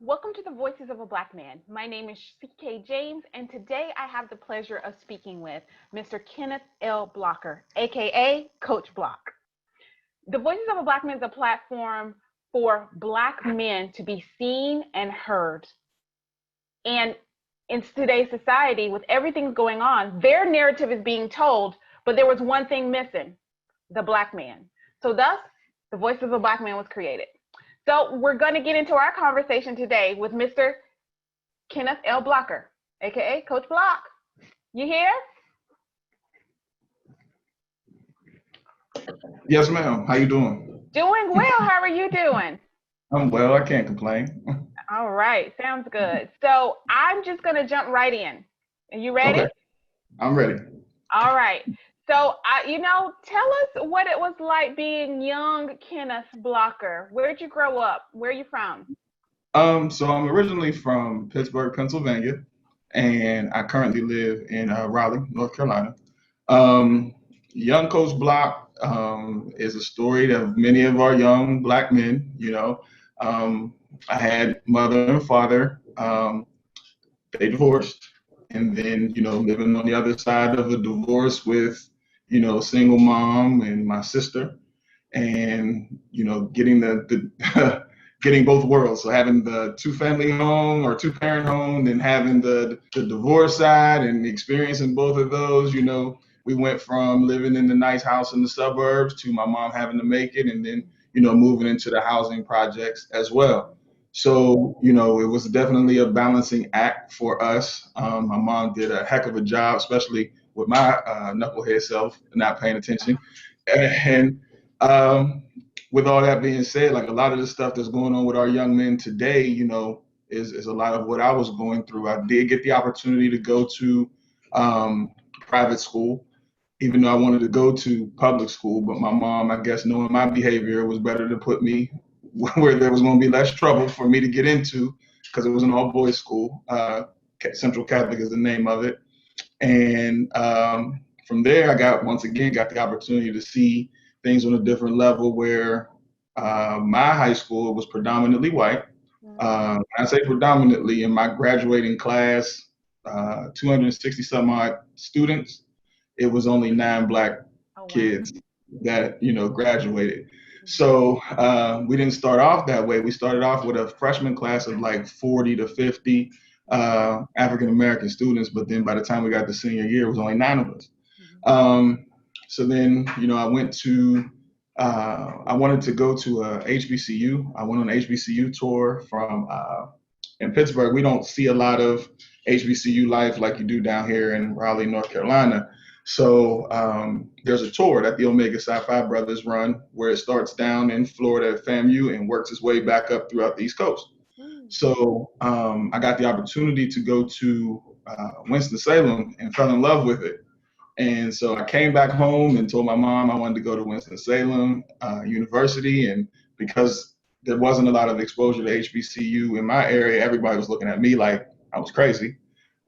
Welcome to the Voices of a Black Man. My name is CK James, and today I have the pleasure of speaking with Mr. Kenneth L. Blocker, aka Coach Block. The Voices of a Black Man is a platform for Black men to be seen and heard. And in today's society, with everything going on, their narrative is being told, but there was one thing missing: the Black man. So, thus, the Voices of a Black Man was created. So we're going to get into our conversation today with Mr. Kenneth L. Blocker, aka Coach Block. You here? Yes, ma'am. How you doing? Doing well. How are you doing? I'm well. I can't complain. All right. Sounds good. So I'm just going to jump right in. Are you ready? Okay, I'm ready. All right. So, tell us what it was like being young Kenneth Blocker. Where'd you grow up? Where are you from? So I'm originally from Pittsburgh, Pennsylvania, and I currently live in Raleigh, North Carolina. Um, Young Coach Block is a story of many of our young Black men. Um, I had mother and father. They divorced, and then living on the other side of a divorce with single mom and my sister, and getting the getting both worlds. So having the two family home or two parent home, and having the divorce side and experiencing both of those. We went from living in the nice house in the suburbs to my mom having to make it, and then moving into the housing projects as well. So, it was definitely a balancing act for us. My mom did a heck of a job, especially with my knucklehead self not paying attention. And with all that being said, like a lot of the stuff that's going on with our young men today, is a lot of what I was going through. I did get the opportunity to go to private school, even though I wanted to go to public school. But my mom, I guess, knowing my behavior, it was better to put me where there was going to be less trouble for me to get into, because it was an all boys school. Central Catholic is the name of it. And from there, once again got the opportunity to see things on a different level, where my high school was predominantly white. I say predominantly, in my graduating class, 260 some odd students, it was only 9 Black Oh, wow. kids that graduated. So we didn't start off that way. We started off with a freshman class of like 40 to 50 African American students, but then by the time we got to senior year, it was only 9 of us. So then, I wanted to go to a HBCU. I went on an HBCU tour from in Pittsburgh. We don't see a lot of HBCU life like you do down here in Raleigh, North Carolina. So there's a tour that the Omega Psi Phi brothers run, where it starts down in Florida at FAMU and works its way back up throughout the East Coast. So I got the opportunity to go to Winston-Salem and fell in love with it. And so I came back home and told my mom I wanted to go to Winston-Salem University. And because there wasn't a lot of exposure to HBCU in my area, everybody was looking at me like I was crazy.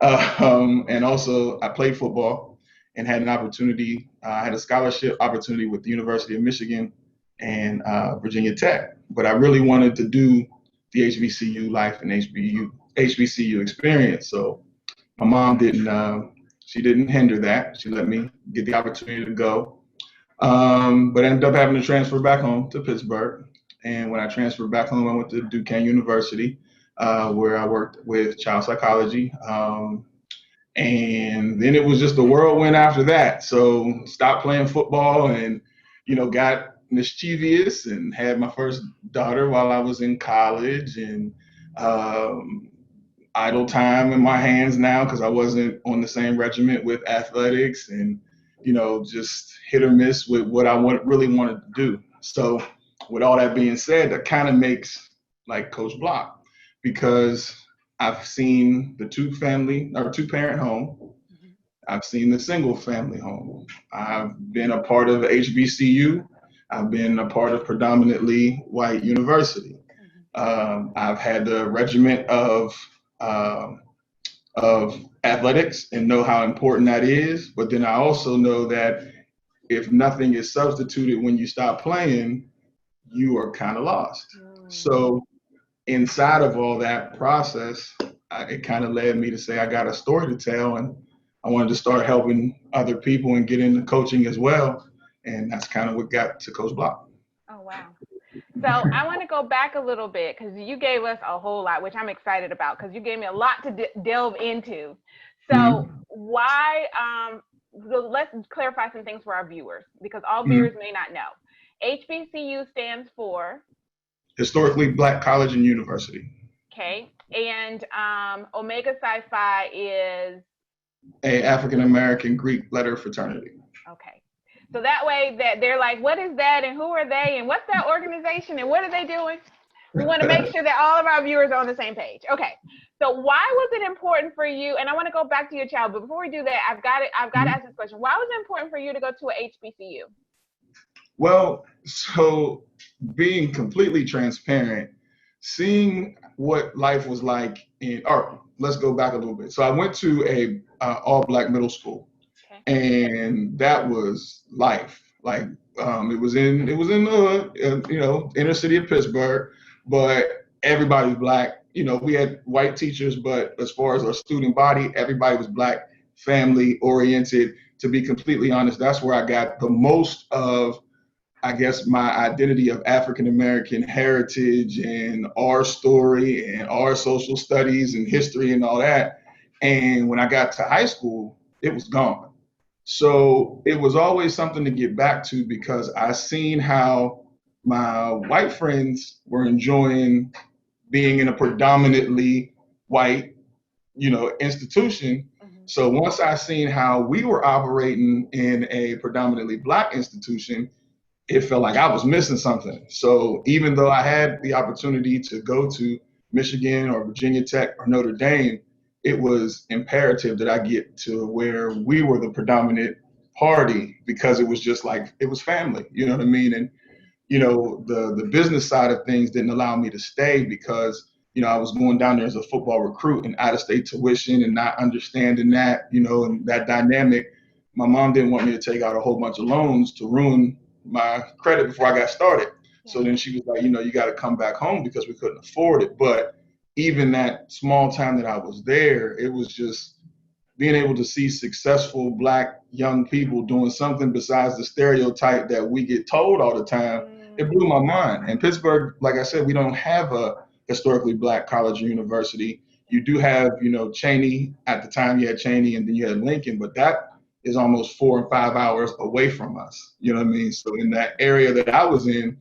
And also, I played football and had an opportunity. I had a scholarship opportunity with the University of Michigan and Virginia Tech. But I really wanted to do the HBCU life and HBCU experience. So my mom she didn't hinder that. She let me get the opportunity to go. But I ended up having to transfer back home to Pittsburgh. And when I transferred back home, I went to Duquesne University, where I worked with child psychology. And then it was just a whirlwind after that. So stopped playing football and, got mischievous and had my first daughter while I was in college, and idle time in my hands now because I wasn't on the same regiment with athletics, and just hit or miss with what I really wanted to do. So with all that being said, that kind of makes like Coach Block, because I've seen the two parent home. I've seen the single family home. I've been a part of HBCU. I've been a part of predominantly white university. I've had the regiment of athletics and know how important that is. But then I also know that if nothing is substituted when you stop playing, you are kind of lost. So inside of all that process, it kind of led me to say I got a story to tell, and I wanted to start helping other people and get into coaching as well. And that's kind of what got to Coach Block. Oh, wow. So I want to go back a little bit because you gave us a whole lot, which I'm excited about because you gave me a lot to delve into. So Mm-hmm. why, so let's clarify some things for our viewers because all viewers Mm-hmm. may not know. HBCU stands for, Historically Black College and University, okay, and Omega Psi Phi is, a African American Greek letter fraternity. okay. So that way that they're like, what is that and who are they and what's that organization and what are they doing? We want to make sure that all of our viewers are on the same page. Okay. So why was it important for you? And I want to go back to your child, but before we do that, I've got to ask this question. Why was it important for you to go to a HBCU? Well, so being completely transparent, seeing what life was like in, or let's go back a little bit. So I went to a all black middle school, Okay. and that was life. Like it was in the hood, inner city of Pittsburgh, but everybody's black. We had white teachers, but as far as our student body, everybody was black, family oriented. To be completely honest, that's where I got the most of, I guess, my identity of African American heritage and our story and our social studies and history and all that. And when I got to high school, it was gone. So it was always something to get back to because I seen how my white friends were enjoying being in a predominantly white, institution. Mm-hmm. So once I seen how we were operating in a predominantly black institution, it felt like I was missing something. So even though I had the opportunity to go to Michigan or Virginia Tech or Notre Dame, it was imperative that I get to where we were the predominant party because it was just like it was family. You know what I mean? And the business side of things didn't allow me to stay because I was going down there as a football recruit and out of state tuition and not understanding that, and that dynamic. My mom didn't want me to take out a whole bunch of loans to ruin my credit before I got started. Yeah. So then she was like, you got to come back home because we couldn't afford it. But even that small time that I was there, it was just being able to see successful black young people doing something besides the stereotype that we get told all the time. It blew my mind. And Pittsburgh, like I said, we don't have a historically black college or university. You do have, Cheney. At the time you had Cheney and then you had Lincoln, but that is almost 4 and 5 hours away from us. You know what I mean? So in that area that I was in,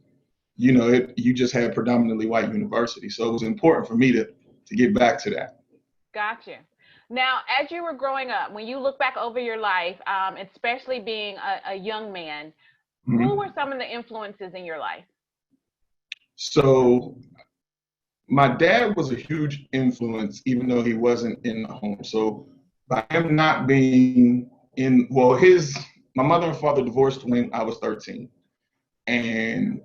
you just had predominantly white university. So it was important for me to get back to that. Gotcha. Now, as you were growing up, when you look back over your life, especially being a young man, who Mhm. were some of the influences in your life? So my dad was a huge influence, even though he wasn't in the home. So by him not being in, well, my mother and father divorced when I was 13, and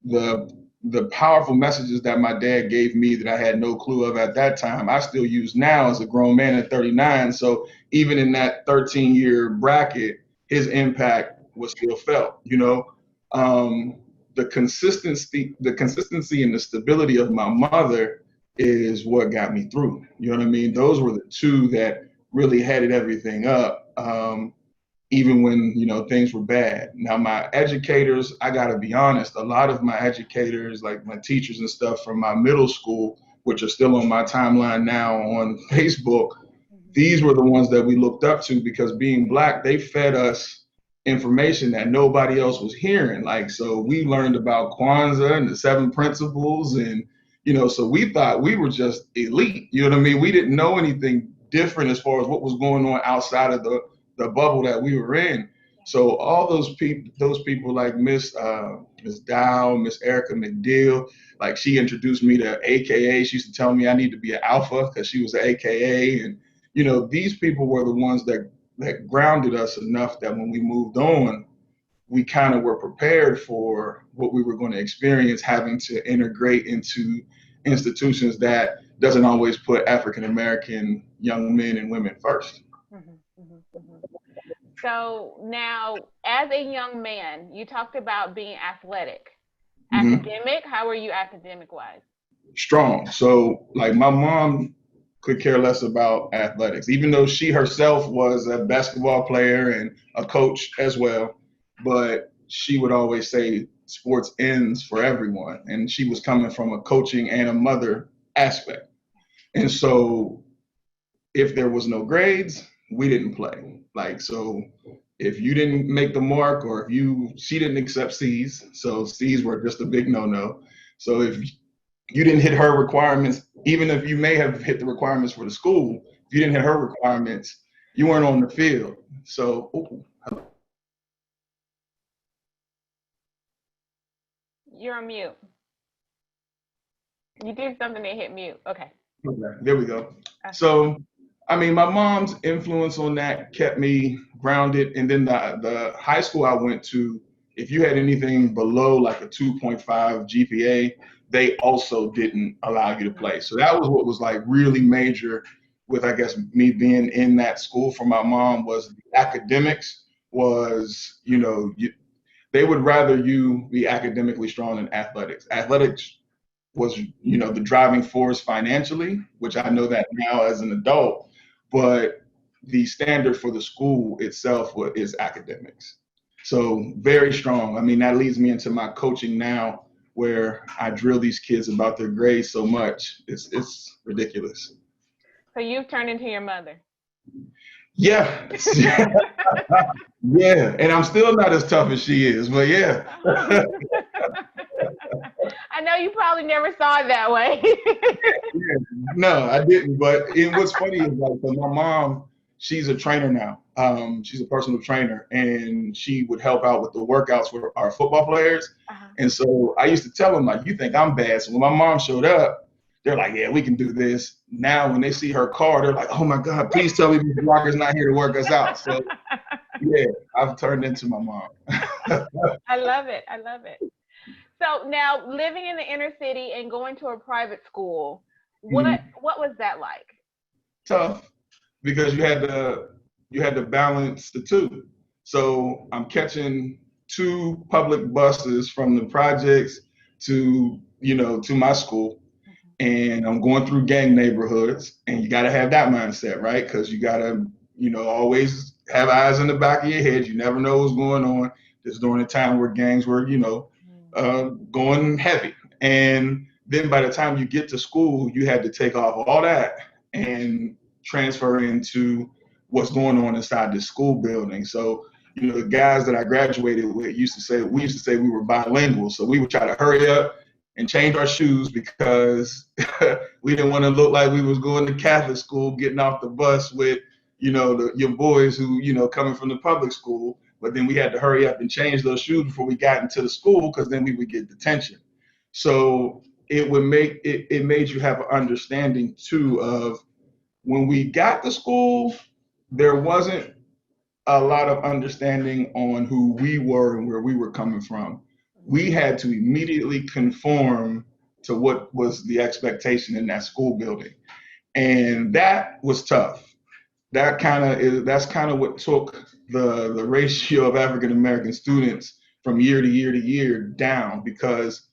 the the powerful messages that my dad gave me that I had no clue of at that time, I still use now as a grown man at 39. So even in that 13-year bracket, his impact was still felt. Um, the consistency and the stability of my mother is what got me through. You know what I mean? Those were the two that really headed everything up. Even when things were bad. Now my educators, I got to be honest, a lot of my educators, like my teachers and stuff from my middle school, which are still on my timeline now on Facebook, these were the ones that we looked up to because being black, they fed us information that nobody else was hearing. Like, so we learned about Kwanzaa and the seven principles, and so we thought we were just elite. You know what I mean? We didn't know anything different as far as what was going on outside of the bubble that we were in. So all those people like Miss Dow, Miss Erica McDill, like she introduced me to AKA. She used to tell me I need to be an alpha because she was an AKA, and these people were the ones that grounded us enough that when we moved on, we kind of were prepared for what we were going to experience having to integrate into institutions that doesn't always put African American young men and women first. Mhm, mhm, mhm. So now, as a young man, you talked about being athletic. Mm-hmm. Academic, how were you academic wise? strong. So like my mom could care less about athletics, even though she herself was a basketball player and a coach as well. But she would always say sports ends for everyone. And she was coming from a coaching and a mother aspect. And so if there was no grades, we didn't play. Like, so if you didn't make the mark or she didn't accept C's. So C's were just a big no-no. So if you didn't hit her requirements, even if you may have hit the requirements for the school, if you didn't hit her requirements, you weren't on the field. So, You're on mute. You did something that hit mute. Okay. okay, there we go. So, I mean, my mom's influence on that kept me grounded. And then the high school I went to, if you had anything below like a 2.5 GPA, they also didn't allow you to play. So that was what was like really major with, I guess, me being in that school for my mom was the academics was, they would rather you be academically strong than athletics. Athletics was, the driving force financially, which I know that now as an adult, but the standard for the school itself is academics. So very strong. I mean, that leads me into my coaching now, where I drill these kids about their grades so much. It's ridiculous. So you've turned into your mother. Yeah. Yeah. And I'm still not as tough as she is, but yeah. I know you probably never saw it that way. Yeah, no, I didn't. But what's funny is like, so my mom, she's a trainer now. She's a personal trainer, and she would help out with the workouts for our football players. Uh-huh. And so I used to tell them like, "You think I'm bad?" So when my mom showed up, they're like, "Yeah, we can do this." Now when they see her car, they're like, "Oh my God, please tell me Mr. Walker's not here to work us out." So yeah, I've turned into my mom. I love it. I love it. So now living in the inner city and going to a private school, what Mhm. what was that like? Tough because you had to balance the two. So I'm catching two public buses from the projects to my school, and I'm going through gang neighborhoods, and you got to have that mindset, right? Because you got to always have eyes in the back of your head. You never know what's going on. This is during a time where gangs were going heavy, and then by the time you get to school, you had to take off all that and transfer into what's going on inside the school building. So, the guys that I graduated with we used to say we were bilingual. So we would try to hurry up and change our shoes because we didn't want to look like we was going to Catholic school, getting off the bus with, your boys who, coming from the public school. But then we had to hurry up and change those shoes before we got into the school because then we would get detention. So it made you have an understanding too of when we got to school, there wasn't a lot of understanding on who we were and where we were coming from. We had to immediately conform to what was the expectation in that school building. And that was tough. That's kind of what took the ratio of African American students from year to year to year down because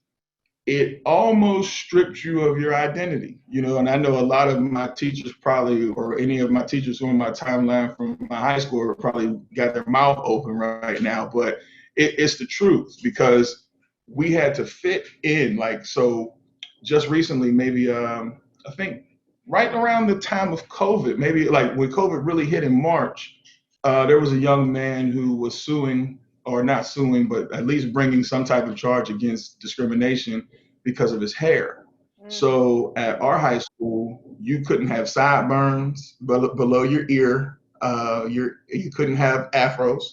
it almost stripped you of your identity, and I know a lot of my teachers probably, or any of my teachers who are on my timeline from my high school probably got their mouth open right now, but it's the truth because we had to fit in. Like, so just recently, maybe, I think right around the time of COVID, maybe like when COVID really hit in March, there was a young man who was suing, or not suing, but at least bringing some type of charge against discrimination because of his hair. Mm. So at our high school, you couldn't have sideburns below your ear. You couldn't have afros.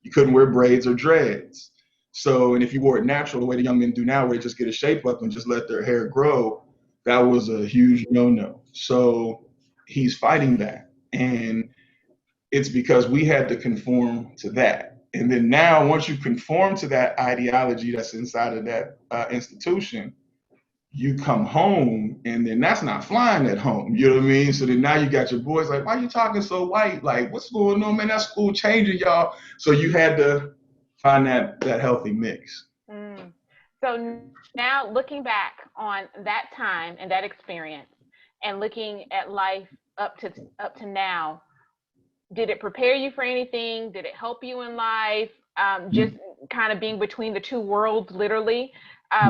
You couldn't wear braids or dreads. So, and if you wore it natural, the way the young men do now, where they just get a shape up and just let their hair grow, that was a huge no-no. So he's fighting that. And it's because we had to conform to that. And then now, once you conform to that ideology that's inside of that institution, you come home, and then that's not flying at home. You know what I mean? So then now you got your boys like, why are you talking so white? Like, what's going on, man? That school changing, y'all. So you had to find that healthy mix. Mm. So now looking back on that time and that experience and looking at life up to now, did it prepare you for anything? Did it help you in life? Just kind of being between the two worlds, literally.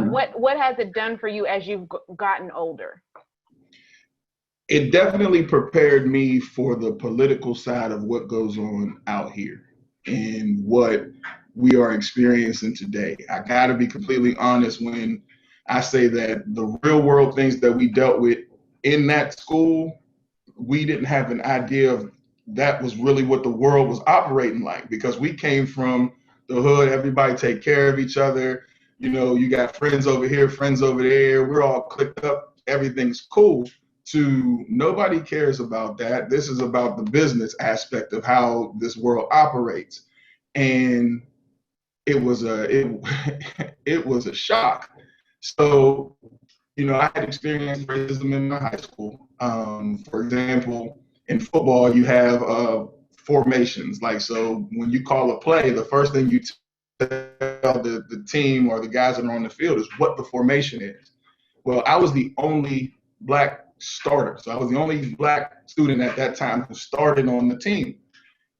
What has it done for you as you've gotten older? It definitely prepared me for the political side of what goes on out here and what we are experiencing today. I got to be completely honest when I say that the real world things that we dealt with in that school, we didn't have an idea of that was really what the world was operating like, because we came from the hood. Everybody take care of each other. You know, you got friends over here, friends over there. We're all clicked up. Everything's cool. To nobody cares about that. This is about the business aspect of how this world operates. And it was a shock. So, you know, I had experienced racism in my high school. For example, in football, you have formations. Like, so when you call a play, the first thing you tell the team or the guys that are on the field is what the formation is. Well, I was the only black starter. So I was the only black student at that time who started on the team.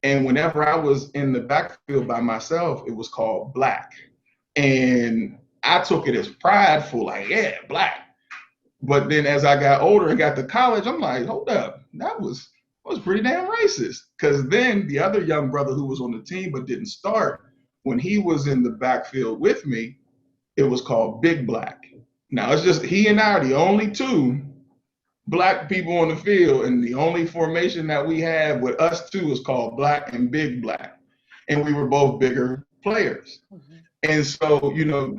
And whenever I was in the backfield by myself, it was called black. And I took it as prideful, like, yeah, black. But then as I got older and got to college, I'm like, hold up, that was pretty damn racist. Because then the other young brother who was on the team but didn't start, when he was in the backfield with me, it was called Big Black. Now it's just he and I are the only two black people on the field, and the only formation that we have with us two is called Black and Big Black. And we were both bigger players. Mm-hmm. And so, you know,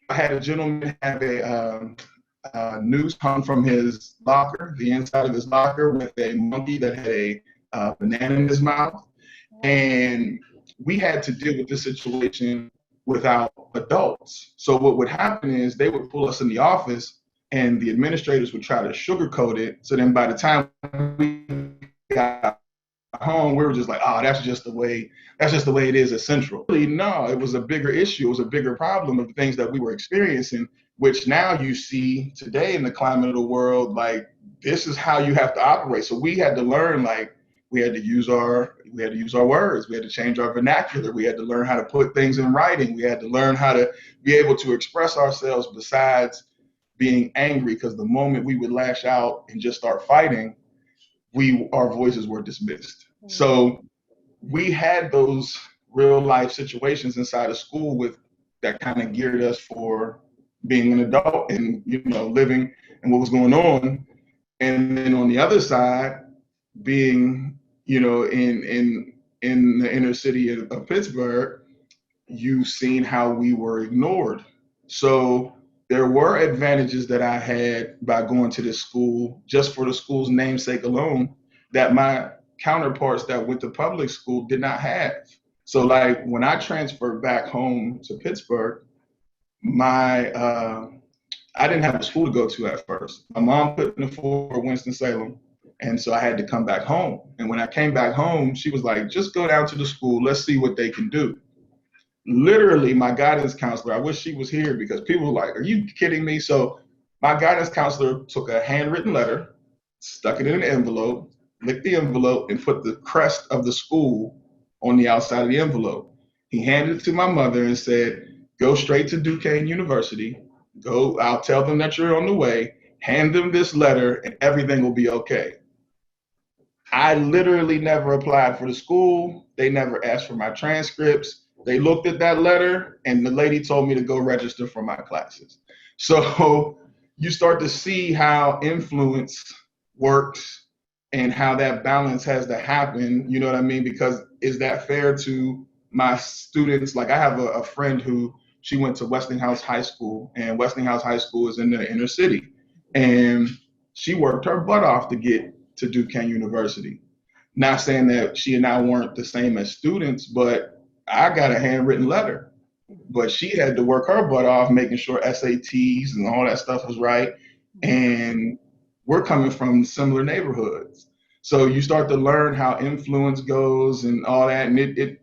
I had a gentleman have a noose hung from his locker, the inside of his locker, with a monkey that had a banana in his mouth. And we had to deal with this situation without adults. So what would happen is they would pull us in the office and the administrators would try to sugarcoat it. So then by the time we got home, we were just like, oh, that's just the way it is at Central. Really, no, it was a bigger issue. It was a bigger problem of the things that we were experiencing, which now you see today in the climate of the world, like this is how you have to operate. So we had to learn, like we had to use our words. We had to change our vernacular. We had to learn how to put things in writing. We had to learn how to be able to express ourselves besides being angry, because the moment we would lash out and just start fighting, our voices were dismissed. Mm-hmm. So we had those real life situations inside of school that kind of geared us for being an adult and, you know, living and what was going on. And then on the other side, being, you know, in the inner city of Pittsburgh, you've seen how we were ignored. So there were advantages that I had by going to this school, just for the school's namesake alone, that my counterparts that went to public school did not have. So like when I transferred back home to Pittsburgh, I didn't have a school to go to at first. My mom couldn't afford Winston-Salem, and so I had to come back home. And when I came back home, she was like, just go down to the school, let's see what they can do. Literally, my guidance counselor, I wish she was here, because people were like, are you kidding me? So my guidance counselor took a handwritten letter, stuck it in an envelope, licked the envelope, and put the crest of the school on the outside of the envelope. He handed it to my mother and said, go straight to Duquesne University. Go, I'll tell them that you're on the way. Hand them this letter and everything will be okay. I literally never applied for the school. They never asked for my transcripts. They looked at that letter and the lady told me to go register for my classes. So you start to see how influence works and how that balance has to happen. You know what I mean? Because is that fair to my students? Like I have a friend who, she went to Westinghouse High School, and Westinghouse High School is in the inner city. And she worked her butt off to get to Duquesne University. Not saying that she and I weren't the same as students, but I got a handwritten letter. But she had to work her butt off making sure SATs and all that stuff was right. And we're coming from similar neighborhoods. So you start to learn how influence goes and all that. And it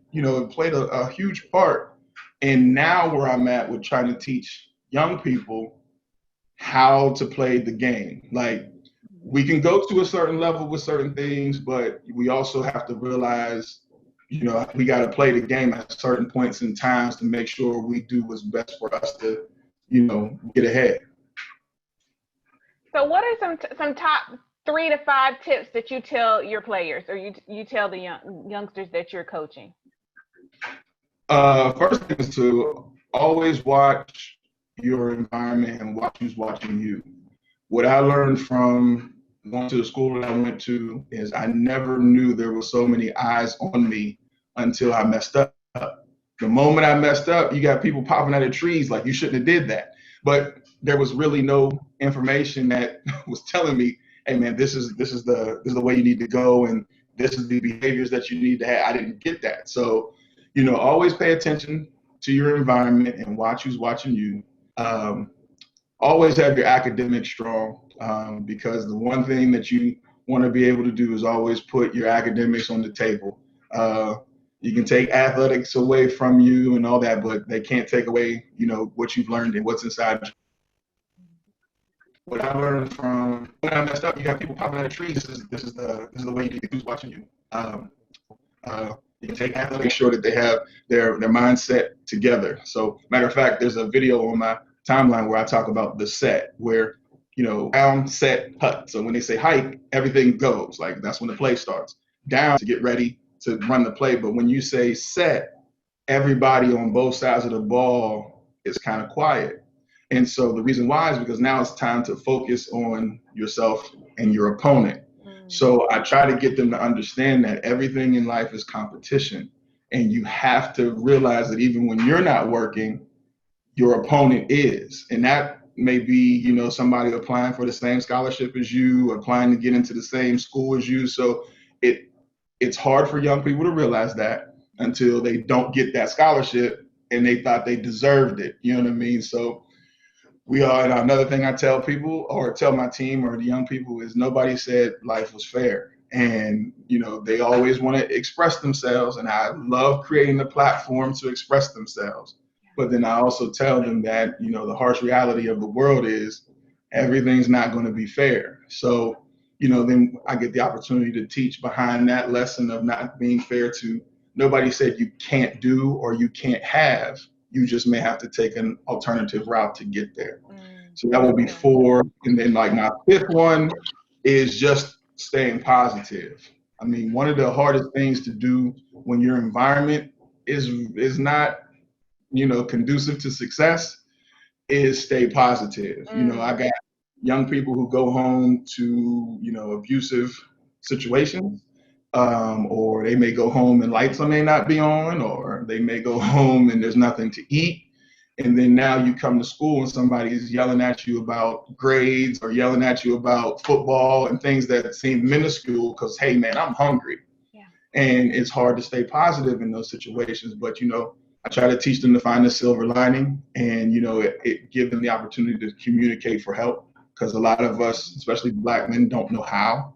played a huge part. And now where I'm at with trying to teach young people how to play the game. Like, we can go to a certain level with certain things, but we also have to realize, we got to play the game at certain points in times to make sure we do what's best for us to, get ahead. So, what are some top 3 to 5 tips that you tell your players, or you tell the youngsters that you're coaching? First thing is to always watch your environment and watch who's watching you. What I learned from going to the school that I went to is I never knew there were so many eyes on me until I messed up. The moment I messed up, you got people popping out of trees like you shouldn't have did that. But there was really no information that was telling me, hey man, this is the way you need to go, and this is the behaviors that you need to have. I didn't get that. So, always pay attention to your environment and watch who's watching you. Um, Always have your academics strong, because the one thing that you want to be able to do is always put your academics on the table. Uh, you can take athletics away from you and all that, but they can't take away, what you've learned and what's inside you. What I learned from when I messed up, you got people popping out of trees. This is the way you do who's watching you. You can take athletics, make sure that they have their mindset together. So, matter of fact, there's a video on my timeline where I talk about the set, where down, set, hut. So when they say hike, everything goes. Like, that's when the play starts. Down to get ready to run the play. But when you say set, everybody on both sides of the ball is kind of quiet. And so the reason why is because now it's time to focus on yourself and your opponent. So I try to get them to understand that everything in life is competition. And you have to realize that even when you're not working, your opponent is. And that may be, somebody applying for the same scholarship as you, applying to get into the same school as you. So it's hard for young people to realize that until they don't get that scholarship and they thought they deserved it. You know what I mean? So we are, and another thing I tell people or tell my team or the young people is nobody said life was fair. And, they always want to express themselves. And I love creating the platform to express themselves. But then I also tell them that, the harsh reality of the world is everything's not going to be fair. So, then I get the opportunity to teach behind that lesson of not being fair to nobody said you can't do or you can't have. You just may have to take an alternative route to get there. So that will be 4. And then like my 5th one is just staying positive. I mean, one of the hardest things to do when your environment is not, conducive to success is stay positive. I got young people who go home to, abusive situations, or they may go home and lights may not be on, or they may go home and there's nothing to eat. And then now you come to school and somebody's yelling at you about grades or yelling at you about football and things that seem minuscule because, hey, man, I'm hungry. Yeah. And it's hard to stay positive in those situations. But, I try to teach them to find the silver lining and, it give them the opportunity to communicate for help, because a lot of us, especially Black men, don't know how.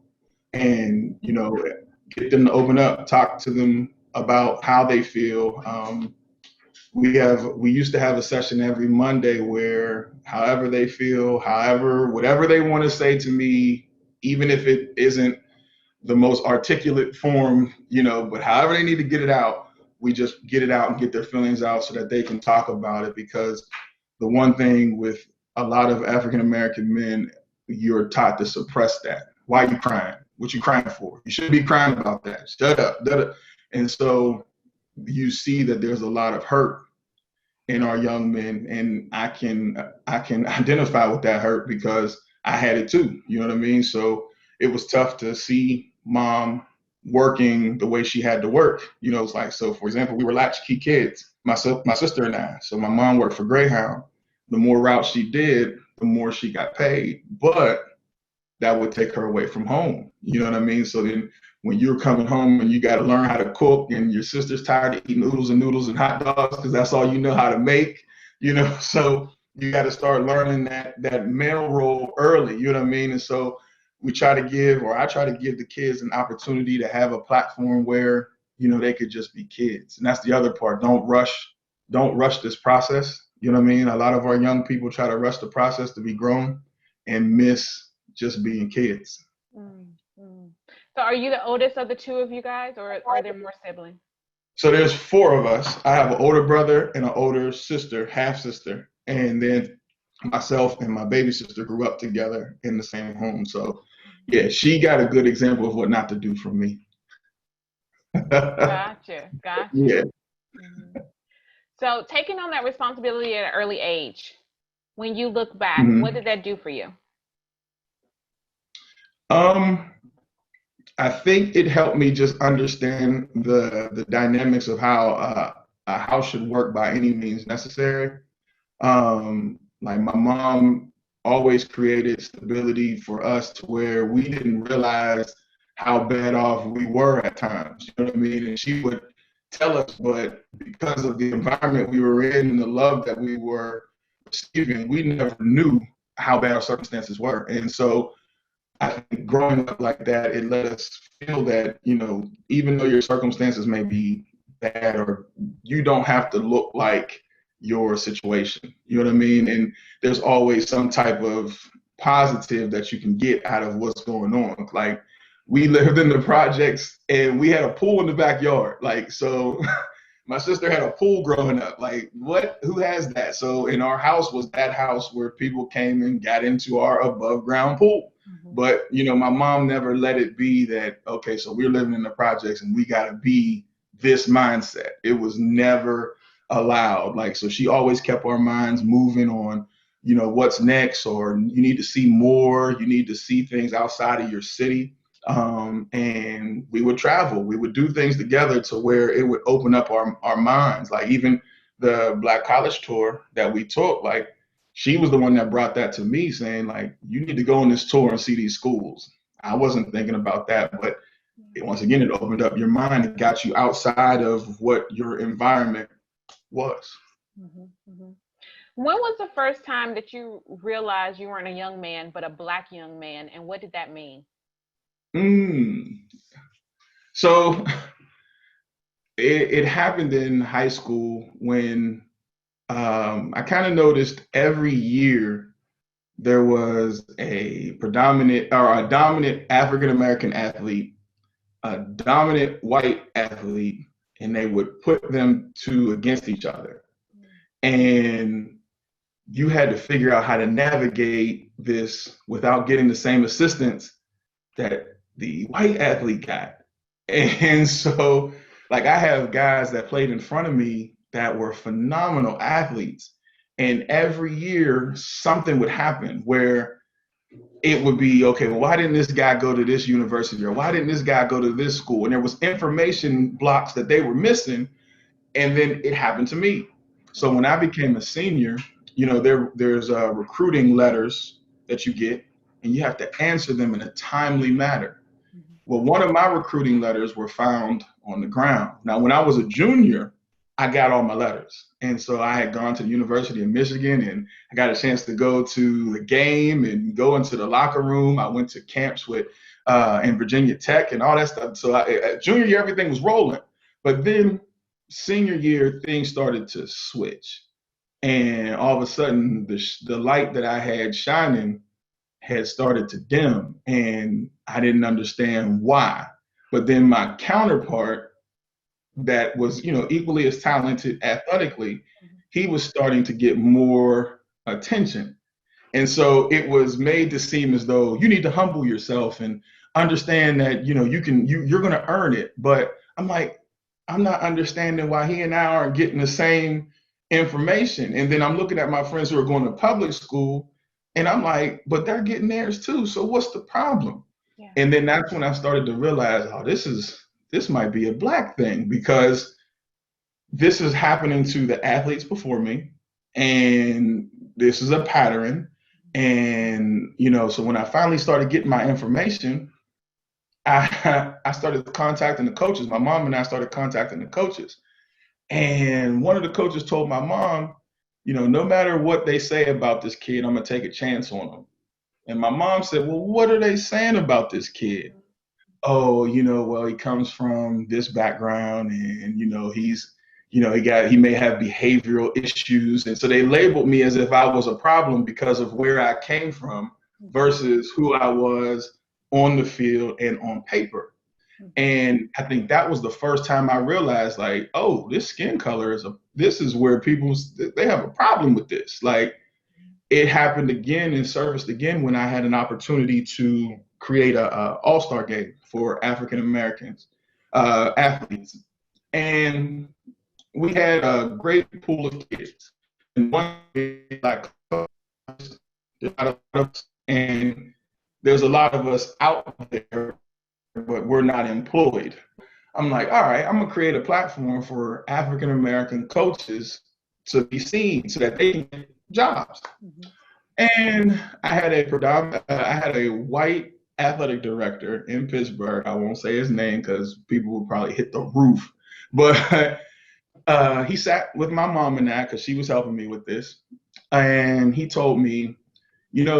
And, get them to open up, talk to them about how they feel. We used to have a session every Monday where however they feel, whatever they want to say to me, even if it isn't the most articulate form, but however they need to get it out, we just get it out and get their feelings out so that they can talk about it. Because the one thing with a lot of African American men, you're taught to suppress that. Why are you crying? What you crying for? You shouldn't be crying about that. Shut up. And so you see that there's a lot of hurt in our young men, and I can identify with that hurt because I had it too. You know what I mean? So it was tough to see mom working the way she had to work. It's like, so for example, we were latchkey kids, my sister and I. So my mom worked for Greyhound. The more routes she did, the more she got paid, but that would take her away from home. You know what I mean? So then when you're coming home and you got to learn how to cook and your sister's tired of eating noodles and hot dogs because that's all you know how to make, so you got to start learning that male role early. You know what I mean? And so I try to give the kids an opportunity to have a platform where, they could just be kids. And that's the other part. Don't rush this process. You know what I mean? A lot of our young people try to rush the process to be grown and miss just being kids. Mm, mm. So are you the oldest of the two of you guys, or are there more siblings? So there's four of us. I have an older brother and an older sister, half sister, and then myself and my baby sister grew up together in the same home. So yeah, she got a good example of what not to do from me. Gotcha, gotcha. Yeah. Mhm. So taking on that responsibility at an early age, when you look back, what Mhm. did that do for you? Um, I think it helped me just understand the dynamics of how a house should work by any means necessary. Like my mom always created stability for us to where we didn't realize how bad off we were at times. You know what I mean? And she would tell us, but because of the environment we were in and the love that we were receiving, we never knew how bad our circumstances were. And so I think growing up like that, it let us feel that, even though your circumstances may be bad or you don't have to look like your situation. You know what I mean? And there's always some type of positive that you can get out of what's going on. Like we lived in the projects and we had a pool in the backyard. Like, so my sister had a pool growing up. Like, what? Who has that? So, in our house was that house where people came and got into our above ground pool. Mhm. But my mom never let it be that okay. So we're living in the projects and we got to be this mindset. It was never allowed. Like, so she always kept our minds moving on. What's next, or you need to see more. You need to see things outside of your city, and we would travel. We would do things together to where it would open up our minds. Like even the Black College tour that we took, like she was the one that brought that to me, saying like, you need to go on this tour and see these schools. I wasn't thinking about that, but once again, it opened up your mind and got you outside of what your environment was. Mhm, mhm. When was the first time that you realized you weren't a young man, but a black young man, and what did that mean? Mm. So it happened in high school when I kind of noticed every year there was a predominant or a dominant African American athlete, a dominant white athlete, and they would put them two against each other. And you had to figure out how to navigate this without getting the same assistance that the white athlete got. And so, like, I have guys that played in front of me that were phenomenal athletes. And every year, something would happen where it would be, okay, well, why didn't this guy go to this university? Or why didn't this guy go to this school? And there was information blocks that they were missing. And then it happened to me. So when I became a senior, there's recruiting letters that you get, and you have to answer them in a timely manner. Mhm. Well, one of my recruiting letters were found on the ground. Now, when I was a junior, I got all my letters. And so I had gone to the University of Michigan and I got a chance to go to the game and go into the locker room. I went to camps with in Virginia Tech and all that stuff. So junior year, everything was rolling. But then senior year, things started to switch. And all of a sudden, the light that I had shining had started to dim and I didn't understand why. But then my counterpart that was, equally as talented athletically, he was starting to get more attention. And so it was made to seem as though you need to humble yourself and understand that, you're going to earn it. But I'm like, I'm not understanding why he and I aren't getting the same information. And then I'm looking at my friends who are going to public school and I'm like, but they're getting theirs too. So what's the problem? Yeah. And then that's when I started to realize, oh, this might be a black thing because this is happening to the athletes before me and this is a pattern. And so when I finally started getting my information, I started contacting the coaches. My mom and I started contacting the coaches. And one of the coaches told my mom, no matter what they say about this kid, I'm gonna take a chance on him. And my mom said, well, what are they saying about this kid? Oh, well, he comes from this background and, he may have behavioral issues. And so they labeled me as if I was a problem because of where I came from versus who I was on the field and on paper. And I think that was the first time I realized, like, oh, this skin color this is where they have a problem with this. Like, it happened again and surfaced again when I had an opportunity to create a all-star game for African Americans athletes. And we had a great pool of kids. And one like, and there's a lot of us out there, but we're not employed. I'm like, all right, I'm gonna create a platform for African American coaches to be seen so that they can get jobs. And I had a white athletic director in Pittsburgh. I won't say his name because people would probably hit the roof. But he sat with my mom and I because she was helping me with this. And he told me,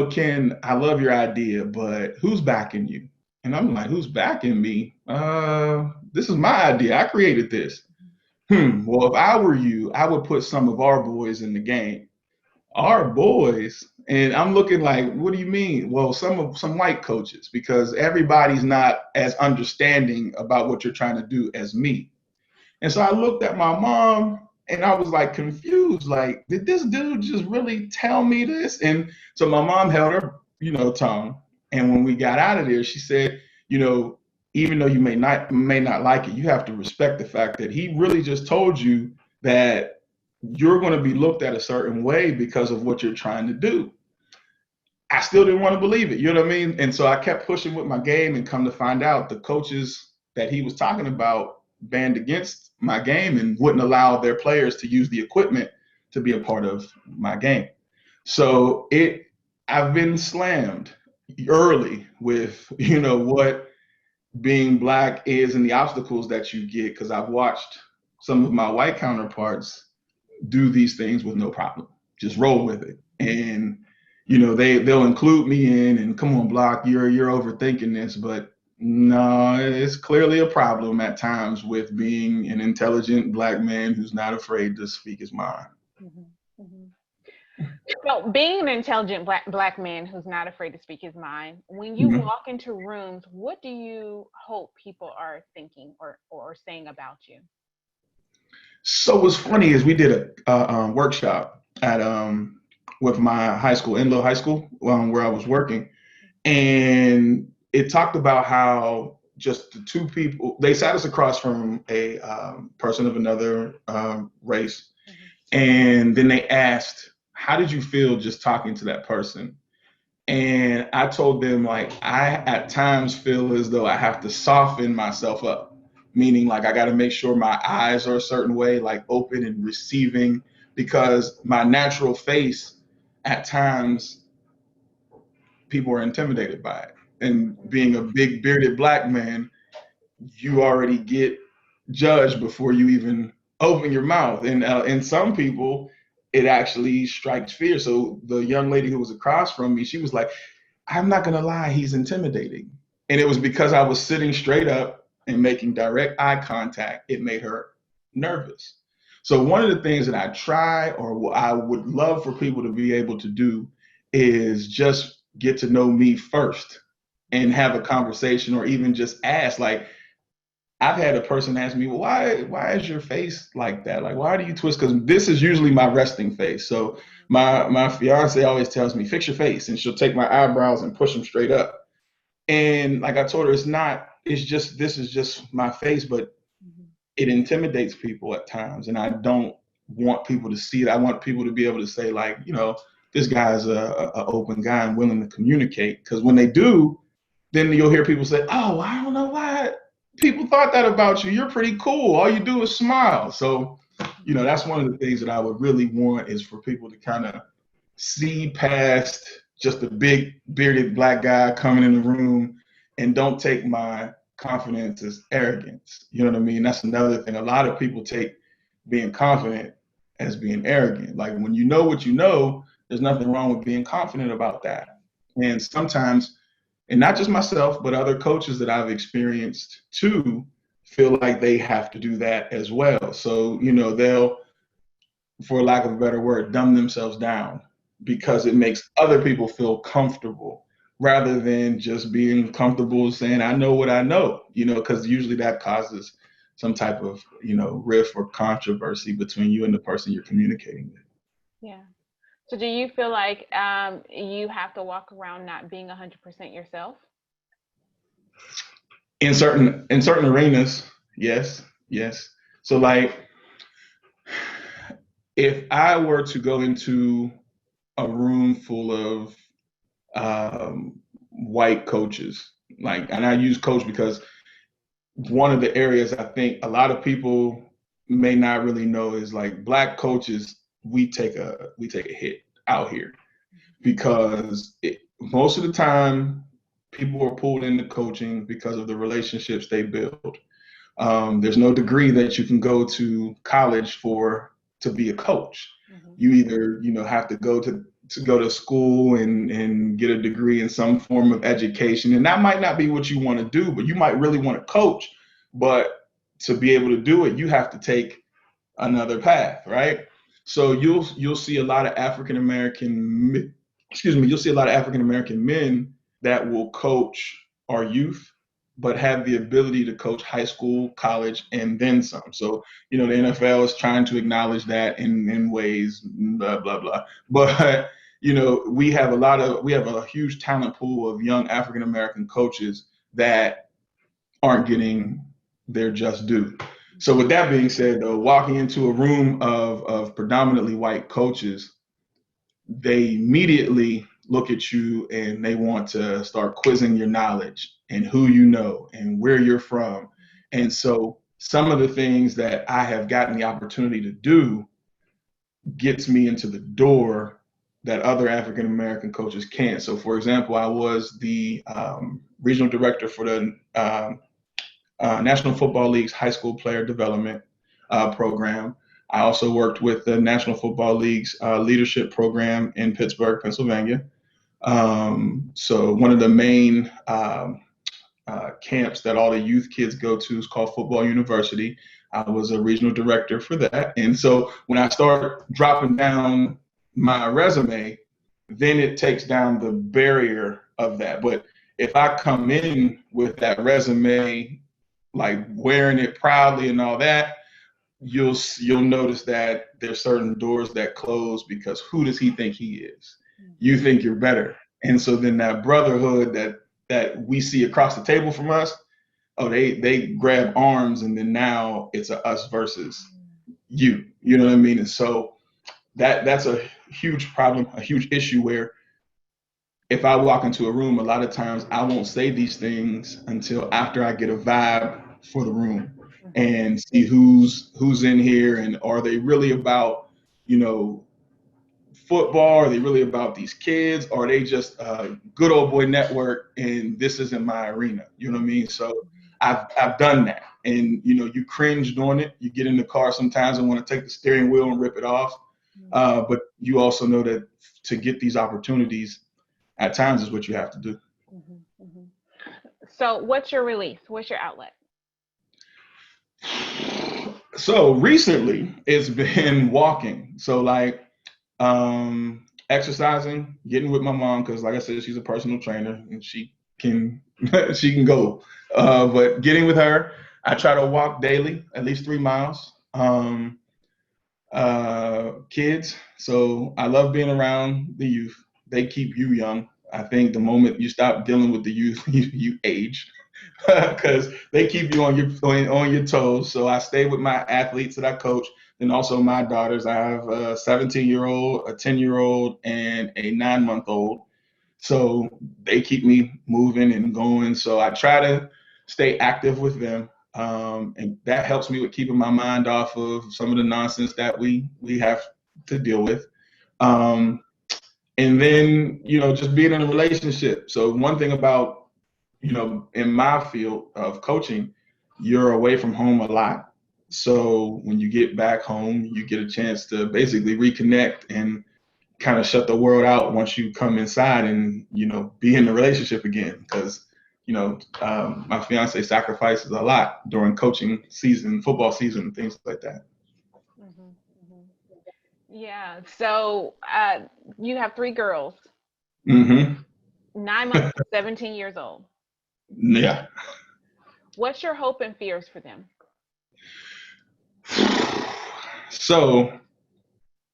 Ken, I love your idea, but who's backing you? And I'm like, who's backing me? This is my idea. I created this. Well, if I were you, I would put some of our boys in the game. Our boys? And I'm looking like, what do you mean? Well, some white coaches, because everybody's not as understanding about what you're trying to do as me. And so I looked at my mom and I was like confused, like, did this dude just really tell me this? And so my mom held her, tongue. And when we got out of there, she said, even though you may not like it, you have to respect the fact that he really just told you that you're going to be looked at a certain way because of what you're trying to do. I still didn't want to believe it, you know what I mean? And so I kept pushing with my game, and come to find out the coaches that he was talking about banned against my game and wouldn't allow their players to use the equipment to be a part of my game. So I've been slammed early with, what being Black is and the obstacles that you get, because I've watched some of my white counterparts do these things with no problem, just roll with it. And they'll include me in, and come on, Block, you're overthinking this, but no, it's clearly a problem at times with being an intelligent Black man who's not afraid to speak his mind. So, being an intelligent black man who's not afraid to speak his mind, when you walk into rooms, what do you hope people are thinking or saying about you? So what's funny is we did a workshop at with my high school, Enlow High School, where I was working, and it talked about how just the two people, they sat us across from a person of another race, and then they asked, how did you feel just talking to that person? And I told them, like, I at times feel as though I have to soften myself up, meaning like I got to make sure my eyes are a certain way, like open and receiving, because my natural face at times people are intimidated by it. And being a big bearded Black man, you already get judged before you even open your mouth. And some people, it actually strikes fear. So the young lady who was across from me, she was like, I'm not going to lie, he's intimidating. And it was because I was sitting straight up and making direct eye contact. It made her nervous. So one of the things that I try, or I would love for people to be able to do, is just get to know me first and have a conversation, or even just ask. Like, I've had a person ask me, well, why is your face like that? Like, why do you twist? Because this is usually my resting face. So my fiance always tells me, fix your face, and she'll take my eyebrows and push them straight up. And like I told her, this is just my face, but it intimidates people at times. And I don't want people to see it. I want people to be able to say, like, this guy's a open guy and willing to communicate. Because when they do, then you'll hear people say, oh, I don't know why people thought that about you. You're pretty cool. All you do is smile. So, that's one of the things that I would really want, is for people to kind of see past just a big bearded Black guy coming in the room, and don't take my confidence as arrogance. You know what I mean? That's another thing. A lot of people take being confident as being arrogant. Like, when you know what you know, there's nothing wrong with being confident about that. And sometimes, and not just myself, but other coaches that I've experienced too, feel like they have to do that as well. So, they'll, for lack of a better word, dumb themselves down because it makes other people feel comfortable rather than just being comfortable saying, I know what I know, because usually that causes some type of, rift or controversy between you and the person you're communicating with. Yeah. So do you feel like you have to walk around not being 100% yourself? In certain arenas, yes, yes. So like if I were to go into a room full of white coaches, like, and I use coach because one of the areas I think a lot of people may not really know is like black coaches, we take a hit out here because most of the time people are pulled into coaching because of the relationships they build. There's no degree that you can go to college for to be a coach. Mm-hmm. You either, have to go to school and get a degree in some form of education. And that might not be what you want to do, but you might really want to coach. But to be able to do it, you have to take another path, right? So you'll see a lot of African American, excuse me, you'll see a lot of African American men that will coach our youth, but have the ability to coach high school, college, and then some. So the NFL is trying to acknowledge that in ways, blah blah blah. But we have a huge talent pool of young African American coaches that aren't getting their just due. So with that being said, though, walking into a room of predominantly white coaches, they immediately look at you and they want to start quizzing your knowledge and who you know and where you're from. And so some of the things that I have gotten the opportunity to do gets me into the door that other African American coaches can't. So, for example, I was the regional director for the National Football League's high school player development program. I also worked with the National Football League's leadership program in Pittsburgh, Pennsylvania. So one of the main camps that all the youth kids go to is called Football University. I was a regional director for that. And so when I start dropping down my resume, then it takes down the barrier of that. But if I come in with that resume, like wearing it proudly and all that, you'll notice that there's certain doors that close because who does he think he is? You think you're better. And so then that brotherhood that we see across the table from us, oh, they grab arms, and then now it's a us versus you. You know what I mean? And so that's a huge problem, a huge issue where if I walk into a room, a lot of times I won't say these things until after I get a vibe for the room and see who's in here and are they really about, football? Are they really about these kids? Or are they just a good old boy network and this isn't my arena? You know what I mean? So I've done that. And you cringe doing it. You get in the car sometimes and want to take the steering wheel and rip it off. But you also know that to get these opportunities at times is what you have to do. Mm-hmm, mm-hmm. So what's your release? What's your outlet? So recently it's been walking. So like exercising, getting with my mom, because like I said, she's a personal trainer and she can she can go. But getting with her, I try to walk daily, at least 3 miles. Kids, so I love being around the youth. They keep you young. I think the moment you stop dealing with the youth, you age because they keep you on your toes. So I stay with my athletes that I coach, and also my daughters. I have a 17-year-old, a 10-year-old, and a 9-month-old. So they keep me moving and going. So I try to stay active with them. And that helps me with keeping my mind off of some of the nonsense that we have to deal with. Um, and then, just being in a relationship. So one thing about, in my field of coaching, you're away from home a lot. So when you get back home, you get a chance to basically reconnect and kind of shut the world out once you come inside and, be in the relationship again. Because my fiance sacrifices a lot during coaching season, football season, things like that. Hmm. Hmm. Yeah. So you have three girls, Hmm. 9 months to 17 years old. Yeah. What's your hope and fears for them? So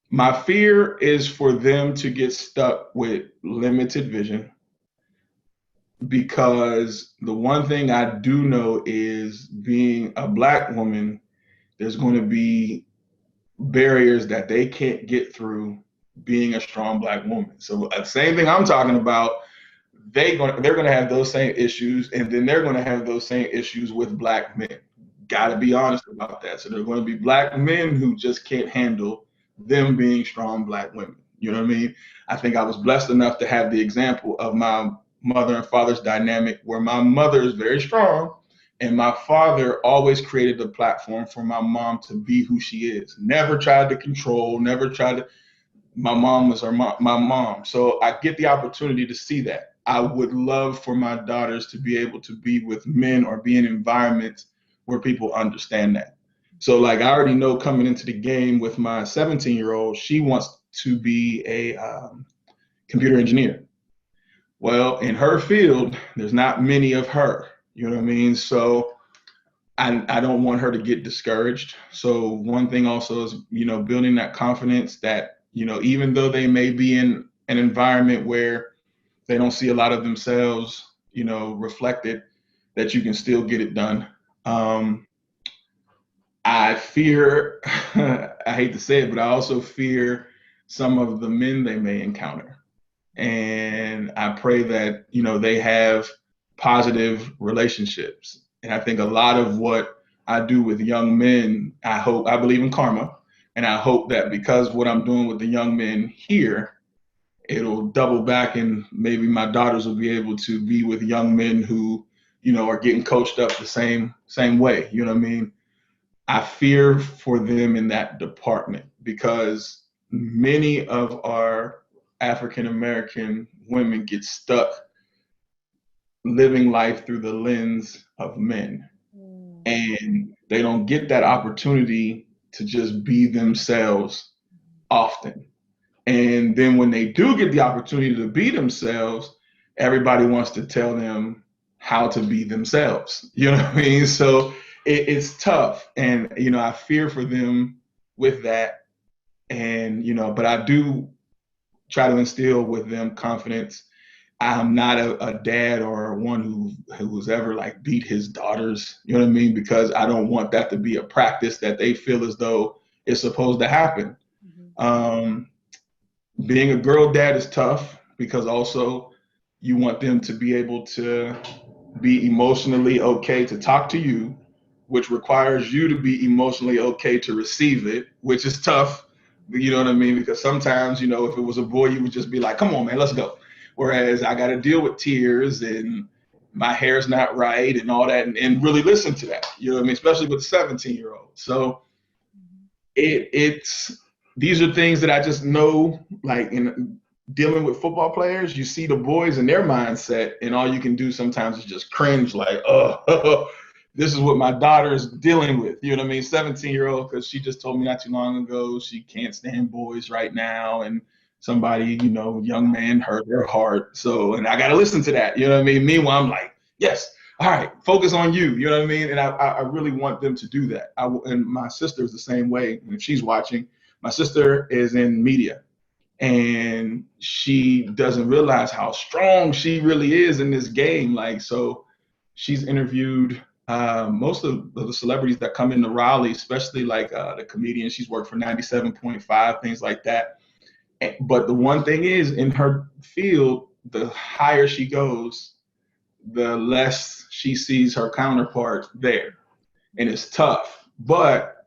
my fear is for them to get stuck with limited vision, because the one thing I do know is, being a black woman, there's going to be barriers that they can't get through being a strong black woman. So same thing I'm talking about, they're going to have those same issues, and then they're going to have those same issues with black men. Got to Mm-hmm. be honest about that. So there are going to be black men who just can't handle them being strong black women. You know what I mean? I think I was blessed enough to have the example of my mother and father's dynamic, where my mother is very strong, and my father always created a platform for my mom to be who she is. Never tried to control, never tried to. My mom was my mom. So I get the opportunity to see that. I would love for my daughters to be able to be with men or be in environments where people understand that. So, like, I already know coming into the game with my 17-year-old, she wants to be a computer engineer. Well, in her field, there's not many of her. You know what I mean? So I don't want her to get discouraged. So one thing also is, building that confidence that, even though they may be in an environment where they don't see a lot of themselves, reflected, that you can still get it done. Um, I fear, I hate to say it, but I also fear some of the men they may encounter. And I pray that, they have positive relationships. And I think a lot of what I do with young men, I believe in karma. And I hope that because what I'm doing with the young men here, it'll double back, and maybe my daughters will be able to be with young men who, are getting coached up the same way. You know what I mean? I fear for them in that department, because many of our African American women get stuck living life through the lens of men, Mm. and they don't get that opportunity to just be themselves often. And then when they do get the opportunity to be themselves, everybody wants to tell them how to be themselves. You know what I mean? So it's tough. And, I fear for them with that. And, but I do try to instill with them confidence. I'm not a dad or one who's ever like beat his daughters, you know what I mean? Because I don't want that to be a practice that they feel as though it's supposed to happen. Mhm. Um, Being a girl dad is tough, because also you want them to be able to be emotionally okay to talk to you, which requires you to be emotionally okay to receive it, which is tough. You know what I mean? Because sometimes, if it was a boy, you would just be like, come on, man, let's go. Whereas I got to deal with tears and my hair's not right and all that, and really listen to that. You know what I mean? Especially with a 17-year-old. So Mhm. it's these are things that I just know, like, in dealing with football players, you see the boys and their mindset, and all you can do sometimes is just cringe, like, oh, this is what my daughter is dealing with. You know what I mean? 17-year-old, because she just told me not too long ago she can't stand boys right now, and somebody, young man hurt her heart. So, and I got to listen to that. You know what I mean? Meanwhile, I'm like, yes, all right, focus on you. You know what I mean? And I really want them to do that. And my sister is the same way. And if she's watching, my sister is in media, and she doesn't realize how strong she really is in this game. Like, so she's interviewed most of the celebrities that come into Raleigh, especially like the comedians. She's worked for 97.5, things like that. But the one thing is, in her field, the higher she goes, the less she sees her counterpart there. And it's tough. But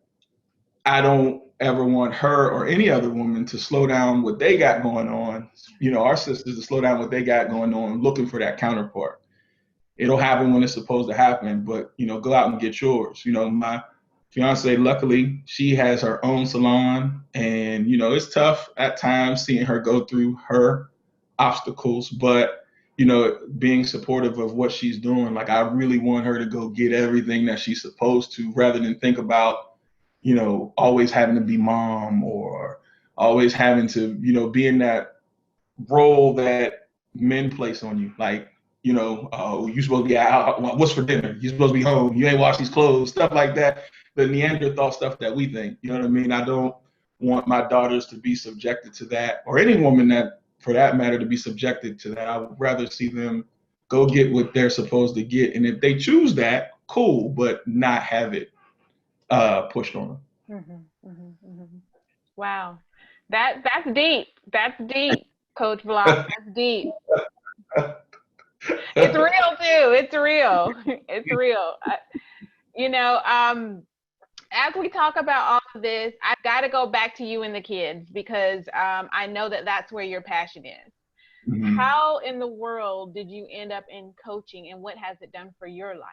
I don't ever want her or any other woman to slow down what they got going on. Our sisters, to slow down what they got going on, looking for that counterpart. It'll happen when it's supposed to happen, but, go out and get yours. My fiance, luckily, she has her own salon, and, it's tough at times seeing her go through her obstacles, but being supportive of what she's doing. Like I really want her to go get everything that she's supposed to, rather than think about, always having to be mom or always having to, be in that role that men place on you. Like, you're supposed to be out. What's for dinner? You're supposed to be home. You ain't washed these clothes, stuff like that. The Neanderthal stuff that we think. You know what I mean? I don't want my daughters to be subjected to that, or any woman that, for that matter, to be subjected to that. I would rather see them go get what they're supposed to get. And if they choose that, cool, but not have it pushed on them. Mm-hmm, mm-hmm, mm-hmm. Wow. That's deep. That's deep, Coach Block. That's deep. It's real too. It's real. It's real. You know, as we talk about all of this, I've got to go back to you and the kids because I know that that's where your passion is. Mhm. How in the world did you end up in coaching and what has it done for your life?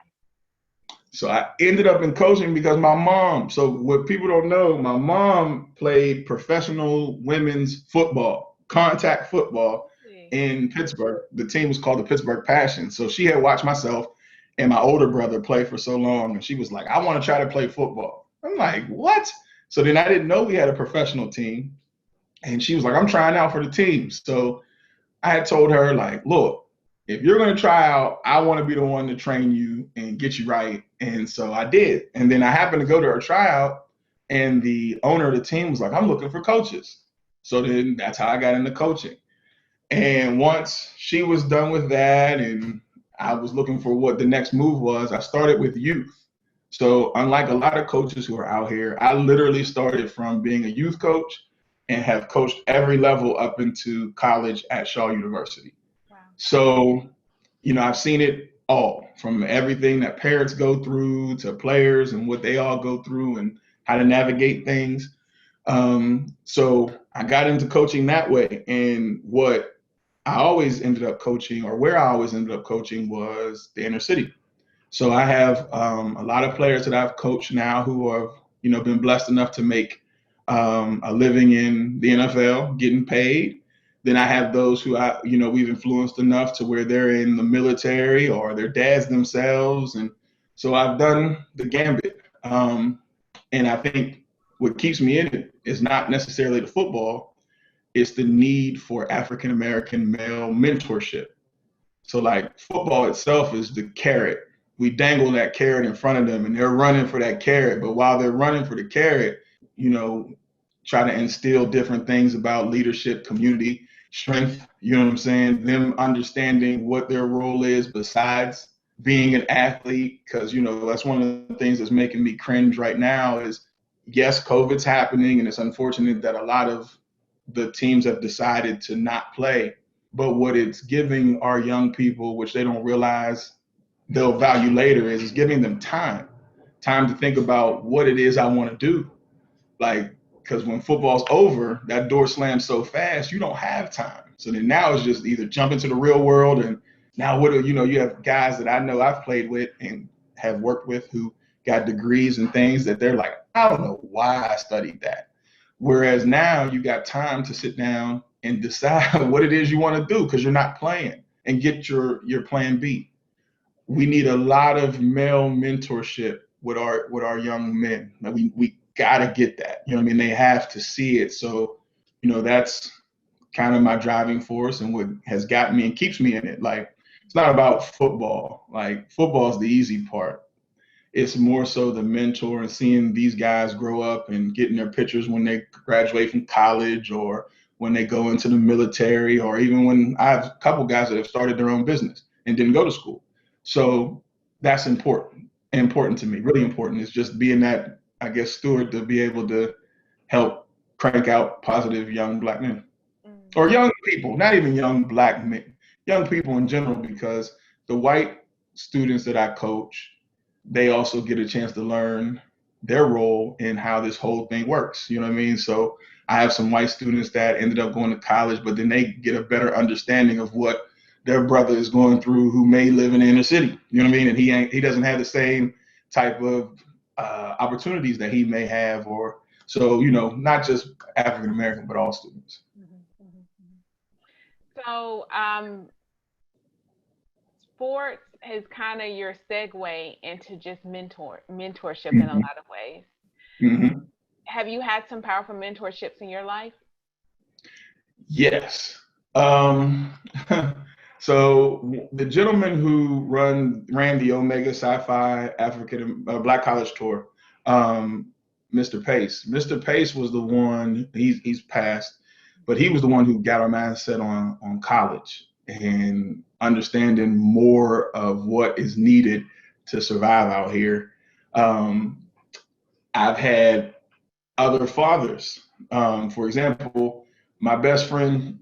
So I ended up in coaching because my mom, so what people don't know, my mom played professional women's football, contact football Really? in Pittsburgh. The team was called the Pittsburgh Passion. So she had watched myself and my older brother play for so long. And she was like, I want to try to play football. I'm like, what? So then I didn't know we had a professional team. And she was like, I'm trying out for the team. So I had told her, like, look, if you're going to try out, I want to be the one to train you and get you right. And so I did. And then I happened to go to her tryout, and the owner of the team was like, I'm looking for coaches. So then that's how I got into coaching. And once she was done with that, and I was looking for what the next move was, I started with youth. So, unlike a lot of coaches who are out here, I literally started from being a youth coach and have coached every level up into college at Shaw University. Wow. So, I've seen it all, from everything that parents go through to players and what they all go through and how to navigate things. So I got into coaching that way. And what I always ended up coaching, or where I always ended up coaching, was the inner city. So I have a lot of players that I've coached now who have, been blessed enough to make a living in the NFL, getting paid. Then I have those who we've influenced enough to where they're in the military or they're dads themselves, and so I've done the gambit. And I think what keeps me in it is not necessarily the football; it's the need for African American male mentorship. So like football itself is the carrot. We dangle that carrot in front of them and they're running for that carrot. But while they're running for the carrot, you know, try to instill different things about leadership, community, strength, you know what I'm saying? Them understanding what their role is besides being an athlete. Cause that's one of the things that's making me cringe right now is, yes, COVID's happening and it's unfortunate that a lot of the teams have decided to not play, but what it's giving our young people, which they don't realize they'll value later, is giving them time to think about what it is I want to do. Like, because when football's over, that door slams so fast, you don't have time. So then now it's just either jump into the real world, and now you have guys that I know I've played with and have worked with who got degrees and things that they're like, I don't know why I studied that. Whereas now you got time to sit down and decide what it is you want to do because you're not playing, and get your plan B. We need a lot of male mentorship with our young men. Like, we gotta get that. You know what I mean? They have to see it. So, that's kind of my driving force and what has got me and keeps me in it. Like, it's not about football. Like, football is the easy part. It's more so the mentor and seeing these guys grow up and getting their pictures when they graduate from college, or when they go into the military, or even when I have a couple guys that have started their own business and didn't go to school. So that's important to me. Really important is just being that, I guess, steward to be able to help crank out positive young black men, Mm. or young people, not even young black men, young people in general, because the white students that I coach, they also get a chance to learn their role in how this whole thing works. You know what I mean? So I have some white students that ended up going to college, but then they get a better understanding of what their brother is going through who may live in the inner city. You know what I mean? And he doesn't have the same type of opportunities that he may have, or so, not just African American, but all students. Mhm, mhm, mhm. So, sports is kind of your segue into just mentorship in a Hmm. lot of ways. Hmm. Have you had some powerful mentorships in your life? Yes. Um, so the gentleman who ran the Omega Sci-Fi African Black College Tour, um, Mr. Pace. Mr. Pace was the one. He's passed, but he was the one who got our mindset on college and understanding more of what is needed to survive out here. Um, I've had other fathers. For example, my best friend,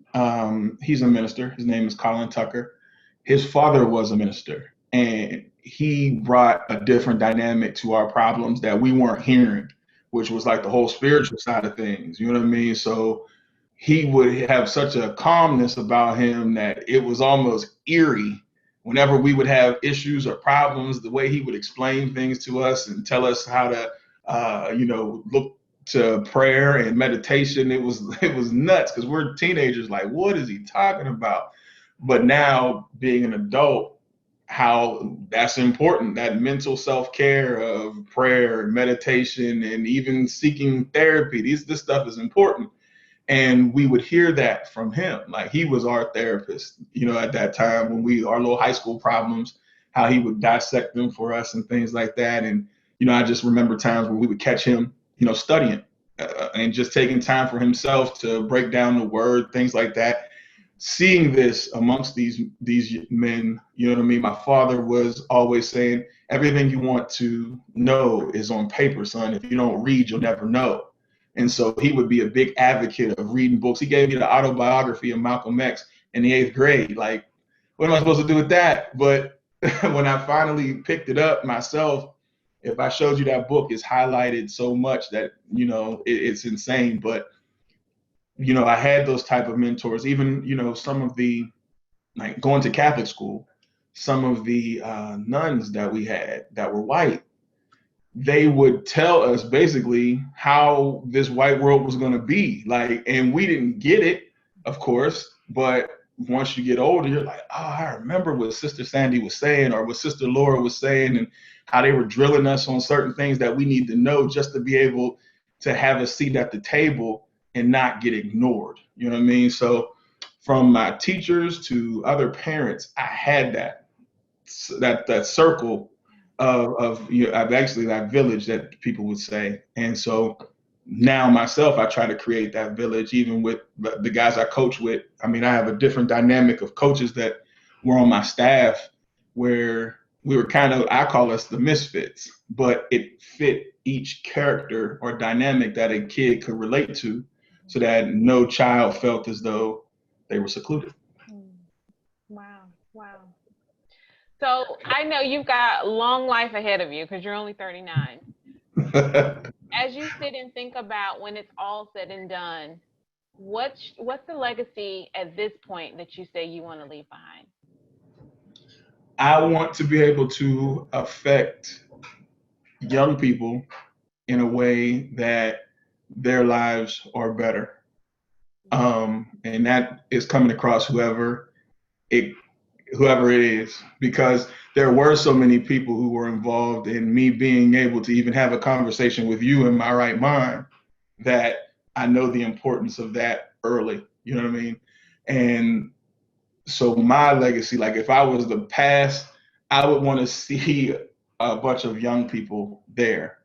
he's a minister. His name is Colin Tucker. His father was a minister, and he brought a different dynamic to our problems that we weren't hearing, which was like the whole spiritual side of things. You know what I mean? So he would have such a calmness about him that it was almost eerie whenever we would have issues or problems, the way he would explain things to us and tell us how to look to prayer and meditation. It was nuts because we're teenagers, like, what is he talking about? But now being an adult, how that's important, that mental self-care of prayer, meditation, and even seeking therapy. This stuff is important, and we would hear that from him. Like, he was our therapist, at that time when our little high school problems, how he would dissect them for us and things like that. And I just remember times where we would catch him studying, and just taking time for himself to break down the word, things like that. Seeing this amongst these men, you know what I mean? My father was always saying, everything you want to know is on paper, son. If you don't read, you'll never know. And so he would be a big advocate of reading books. He gave me the autobiography of Malcolm X in the 8th grade. Like, what am I supposed to do with that? But when I finally picked it up myself, if I showed you that book, it's highlighted so much that, it's insane. But, I had those type of mentors, even, some of the, like, going to Catholic school, some of the nuns that we had that were white, they would tell us basically how this white world was going to be. Like, and we didn't get it, of course, but once you get older, you're like, oh, I remember what Sister Sandy was saying or what Sister Laura was saying, and how they were drilling us on certain things that we need to know just to be able to have a seat at the table and not get ignored. You know what I mean? So from my teachers to other parents, I had that circle of I've actually that village that people would say. And so now myself, I try to create that village even with the guys I coach with. I mean, I have a different dynamic of coaches that were on my staff where we were kind of, I call us the misfits, but it fit each character or dynamic that a kid could relate to, so that no child felt as though they were secluded. Mm. Wow. Wow. So I know you've got long life ahead of you because you're only 39. As you sit and think about when it's all said and done, what's the legacy at this point that you say you want to leave behind? I want to be able to affect young people in a way that their lives are better. And that is coming across it whoever it is, because there were so many people who were involved in me being able to even have a conversation with you in my right mind, that I know the importance of that early. You know what I mean? And so my legacy, like if I was the past, I would want to see a bunch of young people there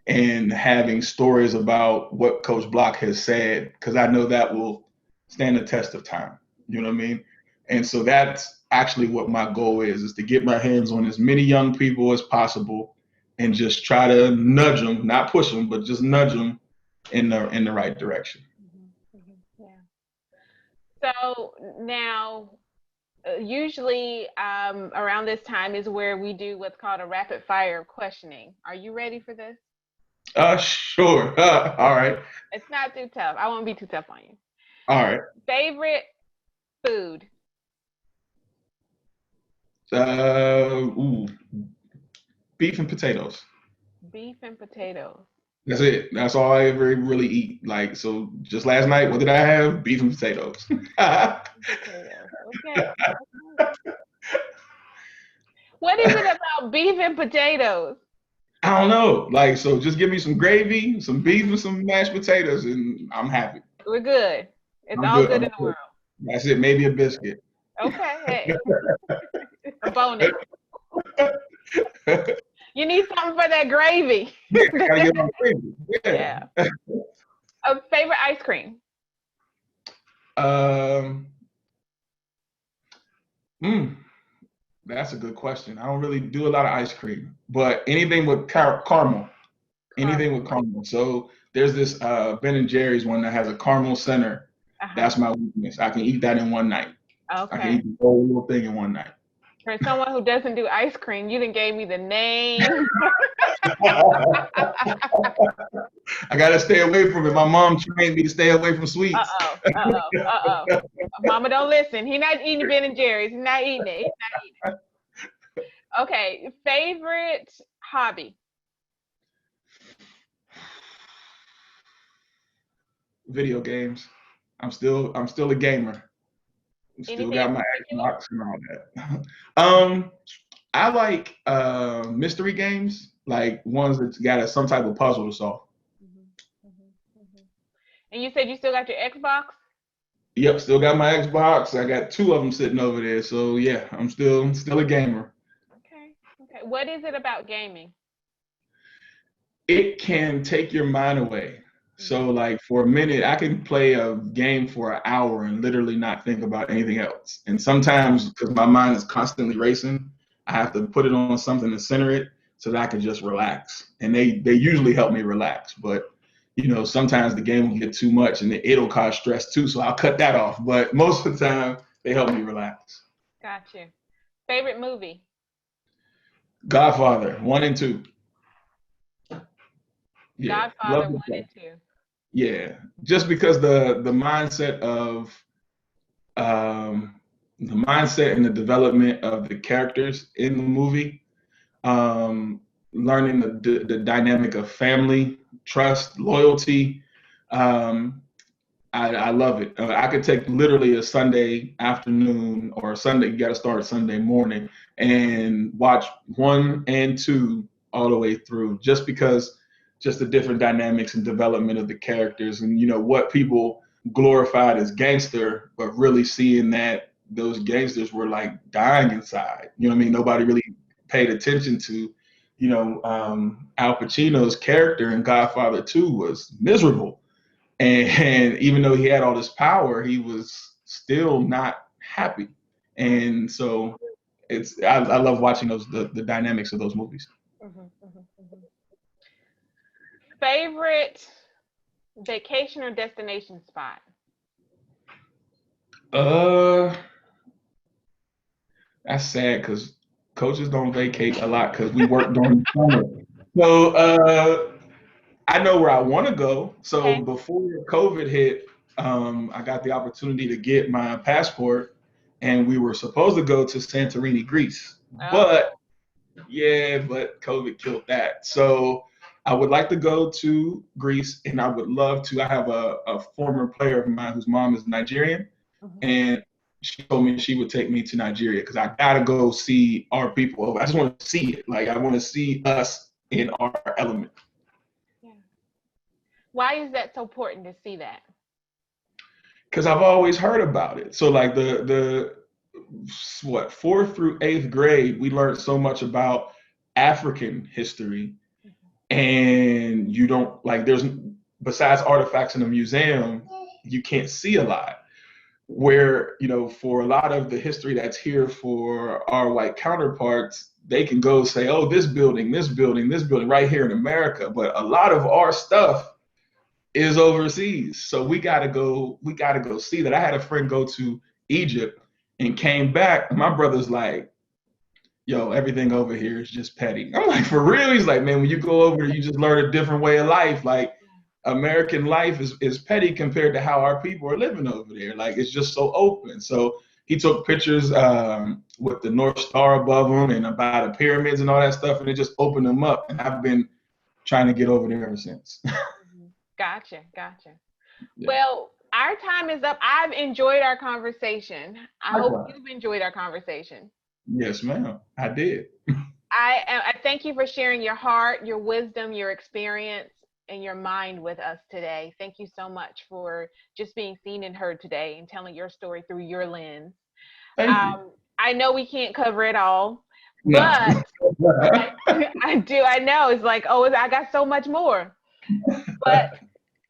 and having stories about what Coach Block has said, because I know that will stand the test of time. You know what I mean? And so that's actually what my goal is to get my hands on as many young people as possible and just try to nudge them, not push them, but just nudge them in the right direction. Yeah. So now, usually around this time is where we do what's called a rapid fire questioning. Are you ready for this? Sure. All right. It's not too tough. I won't be too tough on you. All right. Favorite food? Ooh, beef and potatoes. Beef and potatoes. That's it. That's all I ever really eat. Like, so just last night, what did I have? Beef and potatoes. Potatoes. Okay. Okay. What is it about beef and potatoes? I don't know. Like, so just give me some gravy, some beef, and some mashed potatoes, and I'm happy. We're good. It's I'm all good. good I'm in the good. world. That's it. Maybe a biscuit. Okay, hey, a bonus. You need something for that gravy. Yeah, I gotta get on gravy. Yeah. Yeah. A favorite ice cream? Um. mm, that's a good question. I don't really do a lot of ice cream, but anything with caramel. Anything Caramel. with caramel. So there's this Ben and Jerry's one that has a caramel center. Uh-huh. That's my weakness. I can eat that in one night. I can Okay. eat the whole little thing in one night. For someone who doesn't do ice cream, you didn't gave me the name. I gotta stay away from it. My mom trained me to stay away from sweets. Uh-oh. Uh-oh. Uh-oh. Mama, don't listen. He's not eating Ben and Jerry's. He's not eating it. He's not eating it. Okay. Favorite hobby? Video games. I'm still a gamer. Still Anything in got my particular? Xbox and all that. I like mystery games, like ones that's got some type of puzzle to solve. Mhm, mhm, mhm. And you said you still got your Xbox? Yep, still got my Xbox. I got two of them sitting over there. So yeah, I'm still a gamer. Okay. Okay. What is it about gaming? It can take your mind away. So Mhm. like for a minute, I can play a game for an hour and literally not think about anything else. And sometimes because my mind is constantly racing, I have to put it on something to center it so that I can just relax. And they usually help me relax. But sometimes the game will get too much and it'll cause stress too. So I'll cut that off. But most of the time, they help me relax. Got you. Favorite movie? Godfather 1 and 2. Yeah, Godfather love 1 the show. and 2. Yeah, just because um, the mindset and the development of the characters in the movie, um, learning the dynamic of family, trust, loyalty. Um, I love it. I could take literally a Sunday afternoon or a Sunday. You got to start Sunday morning and watch 1 and 2 all the way through, just because just the different dynamics and development of the characters, and what people glorified as gangster, but really seeing that those gangsters were like dying inside. You know what I mean? Nobody really paid attention to. Al Pacino's character in Godfather 2 was miserable, and even though he had all this power, he was still not happy. And so I love watching the dynamics of those movies. Mhm, mhm, mhm. Favorite vacation or destination spot? Uh, that's sad because coaches don't vacate a lot because we work during the summer. So I know where I want to go. So Okay. before COVID hit, I got the opportunity to get my passport, and we were supposed to go to Santorini, Greece, Oh, but yeah, but COVID killed that. So I would like to go to Greece, and I would love to. I have a former player of mine whose mom is Nigerian, mhm. and she told me she would take me to Nigeria because I gotta go see our people. I just want to see it. Like I want to see us in our element. Yeah. Why is that so important to see that? Because I've always heard about it. So like the what fourth through eighth grade, we learned so much about African history, Mhm. and you don't like there's besides artifacts in a museum, you can't see a lot. Where for a lot of the history that's here for our white counterparts, they can go say, oh, this building, this building, this building right here in America, but a lot of our stuff is overseas. So we gotta go see that. I had a friend go to Egypt and came back. My brother's like, yo, everything over here is just petty. I'm like, for real? He's like, man, when you go over there, you just learn a different way of life. Like American life is petty compared to how our people are living over there. Like it's just so open. So he took pictures with the North Star above them and about the pyramids and all that stuff, and it just opened them up. And I've been trying to get over there ever since. Mhm. Gotcha, gotcha. Yeah. Well, our time is up. I've enjoyed our conversation. I hope Likewise. you've enjoyed our conversation. Yes, ma'am. I did. I thank you for sharing your heart, your wisdom, your experience, and your mind with us today. Thank you so much for just being seen and heard today and telling your story through your lens. Thank you. I know we can't cover it all, No. but I I do. I know it's like, oh, I got so much more. But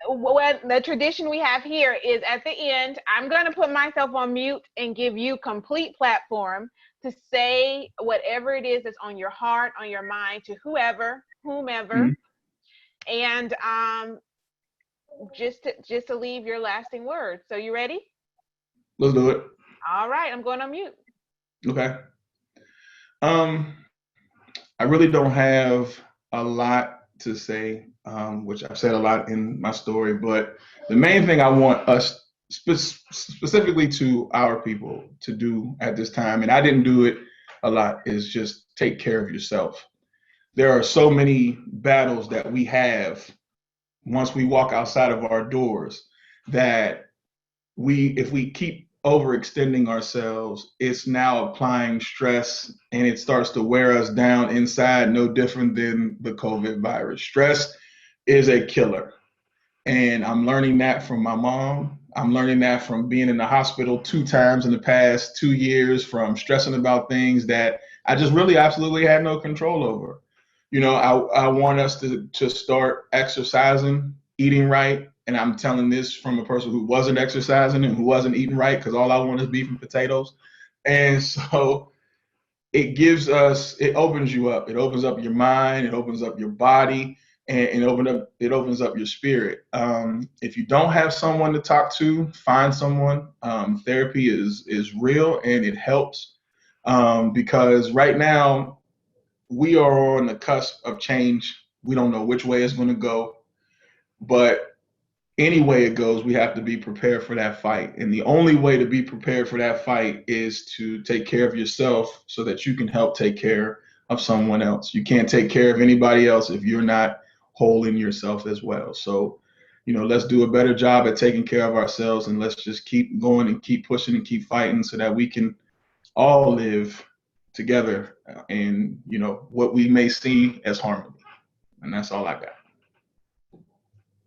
what the tradition we have here is at the end, I'm going to put myself on mute and give you complete platform to say whatever it is that's on your heart, on your mind, to whomever, Mhm. and just to leave your lasting words. So you ready? Let's do it. All right, I'm going on mute. Okay. Um, I really don't have a lot to say, which I've said a lot in my story, but the main thing I want us specifically to our people to do at this time, and I didn't do it a lot, is just take care of yourself. There are so many battles that we have once we walk outside of our doors that if we keep overextending ourselves, it's now applying stress and it starts to wear us down inside, no different than the COVID virus. Stress is a killer. And I'm learning that from my mom. I'm learning that from being in the hospital 2 times in the past 2 years, from stressing about things that I just really absolutely had no control over. I want us to start exercising, eating right. And I'm telling this from a person who wasn't exercising and who wasn't eating right because all I want is beef and potatoes. And so it opens you up. It opens up your mind, it opens up your body, and it opens up your spirit. If you don't have someone to talk to, find someone. Therapy is real and it helps, because right now we are on the cusp of change. We don't know which way it's going to go, but any way it goes, we have to be prepared for that fight. And the only way to be prepared for that fight is to take care of yourself so that you can help take care of someone else. You can't take care of anybody else if you're not whole in yourself as well. So, let's do a better job at taking care of ourselves, and let's just keep going and keep pushing and keep fighting so that we can all live together in, what we may see as harmony. And that's all I got.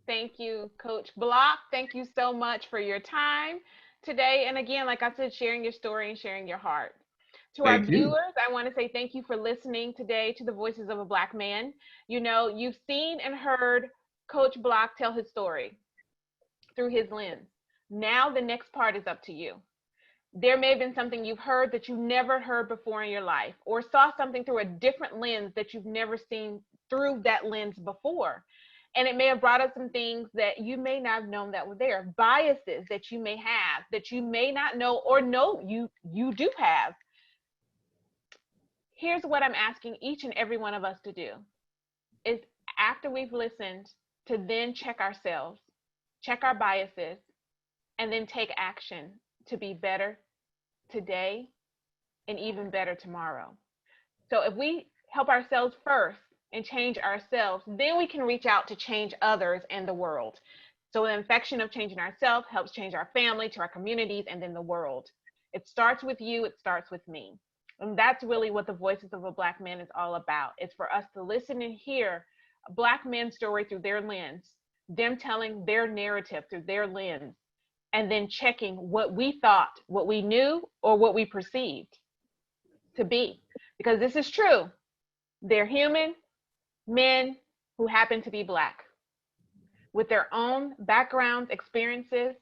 Thank you, Coach Block. Thank you so much for your time today. And again, like I said, sharing your story and sharing your heart. To our Thank you. viewers, I want to say thank you for listening today to the Voices of a Black Man. You've seen and heard Coach Block tell his story through his lens. Now the next part is up to you. There may have been something you've heard that you never heard before in your life, or saw something through a different lens that you've never seen through that lens before. And it may have brought up some things that you may not have known that were there, biases that you may have that you may not know or know you do have. Here's what I'm asking each and every one of us to do is, after we've listened, to then check ourselves, check our biases, and then take action to be better today and even better tomorrow. So if we help ourselves first and change ourselves, then we can reach out to change others and the world. So the infection of changing ourselves helps change our family, to our communities, and then the world. It starts with you, it starts with me. And that's really what the Voices of a Black Man is all about. It's for us to listen and hear a Black man's story through their lens, them telling their narrative through their lens, and then checking what we thought, what we knew, or what we perceived to be. Because this is true. They're human men who happen to be Black with their own backgrounds, experiences,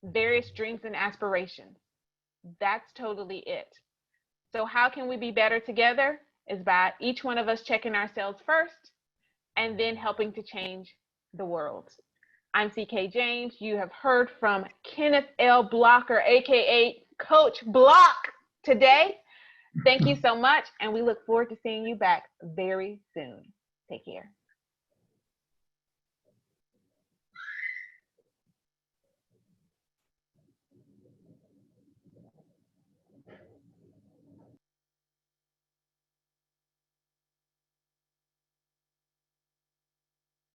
various dreams and aspirations. That's totally it. So, how can we be better together? Is by each one of us checking ourselves first and then helping to change the world. I'm CK James. You have heard from Kenneth L. Blocker, aka Coach Block, today. Thank you so much, and we look forward to seeing you back very soon. Take care.